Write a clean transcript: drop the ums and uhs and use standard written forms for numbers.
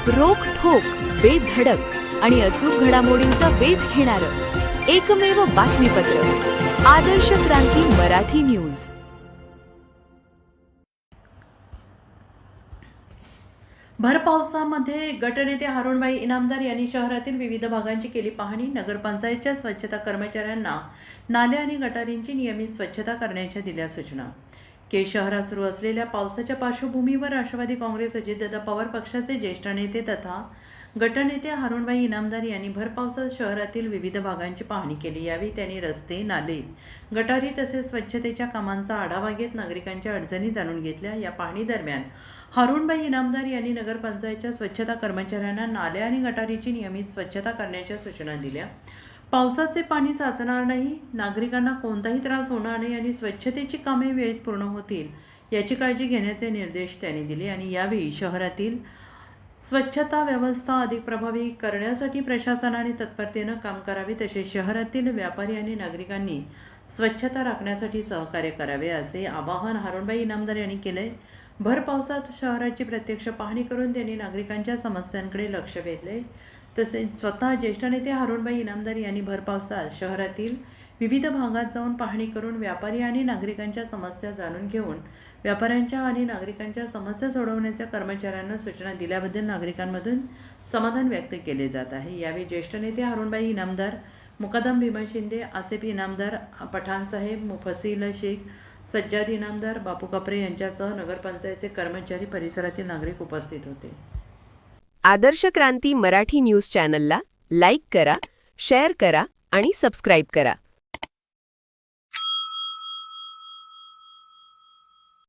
रोखठोक, बेधडक आणि अचूक घडामोडींचा वेध घेणारं एकमेव बातमीपत्र आदर्श क्रांती मराठी न्यूज। भर पावसामध्ये गटनेते हारुणबाई इनामदार यांनी शहरातील विविध भागांची केली पाहणी। नगरपंचायतच्या स्वच्छता कर्मचाऱ्यांना नाले आणि गटारींची नियमित स्वच्छता करण्याच्या दिल्या सूचना। शहरात सुरू असलेल्या पावसाच्या पार्श्वभूमीवर राष्ट्रवादी काँग्रेस अजितदादा पवार पक्षाचे ज्येष्ठ नेते तथा गटनेते हारुणबाई इनामदार यांनी भर पावसात शहरातील विविध भागांची पाहणी केली। यावेळी त्यांनी रस्ते, नाले, गटारी तसेच स्वच्छतेच्या कामांचा आढावा घेत नागरिकांच्या अडचणी जाणून घेतल्या। या पाहणी दरम्यान हारुणबाई इनामदार यांनी नगरपंचायतच्या स्वच्छता कर्मचाऱ्यांना नाले आणि गटारीची नियमित स्वच्छता करण्याच्या सूचना दिल्या। पावसाचे पाणी साचणार नाही, नागरिकांना कोणताही त्रास होणार नाही आणि स्वच्छतेची कामे वेळेत पूर्ण होतील याची काळजी घेण्याचे निर्देश त्यांनी दिले। आणि यावेळी शहरातील स्वच्छता व्यवस्था अधिक प्रभावी करण्यासाठी प्रशासनाने तत्परतेने काम करावे, तसेच शहरातील व्यापारी आणि नागरिकांनी स्वच्छता राखण्यासाठी सहकार्य करावे असे आवाहन हारुणबाई इनामदार यांनी केले। भर पावसात शहराची प्रत्यक्ष पाहणी करून त्यांनी नागरिकांच्या समस्यांकडे लक्ष वेधले। तसेच स्वतः ज्येष्ठ नेते हारुणबाई इनामदार यांनी भर पावसात शहरातील विविध भागात जाऊन पाहणी करून व्यापारी आणि नागरिकांच्या समस्या जाणून घेऊन व्यापाऱ्यांच्या आणि नागरिकांच्या समस्या सोडवण्याच्या कर्मचाऱ्यांना सूचना दिल्याबद्दल नागरिकांमधून समाधान व्यक्त केले जात आहे। यावेळी ज्येष्ठ नेते हारुणबाई इनामदार, मुकादम भीमा शिंदे, आसिफ इनामदार, पठाण साहेब, मुफसील शेख, सज्जाद इनामदार, बापू कपरे यांच्यासह नगरपंचायतचे कर्मचारी, परिसरातील नागरिक उपस्थित होते। आदर्श क्रांती मराठी न्यूज चॅनलला लाईक करा, शेअर करा आणि सबस्क्राईब करा।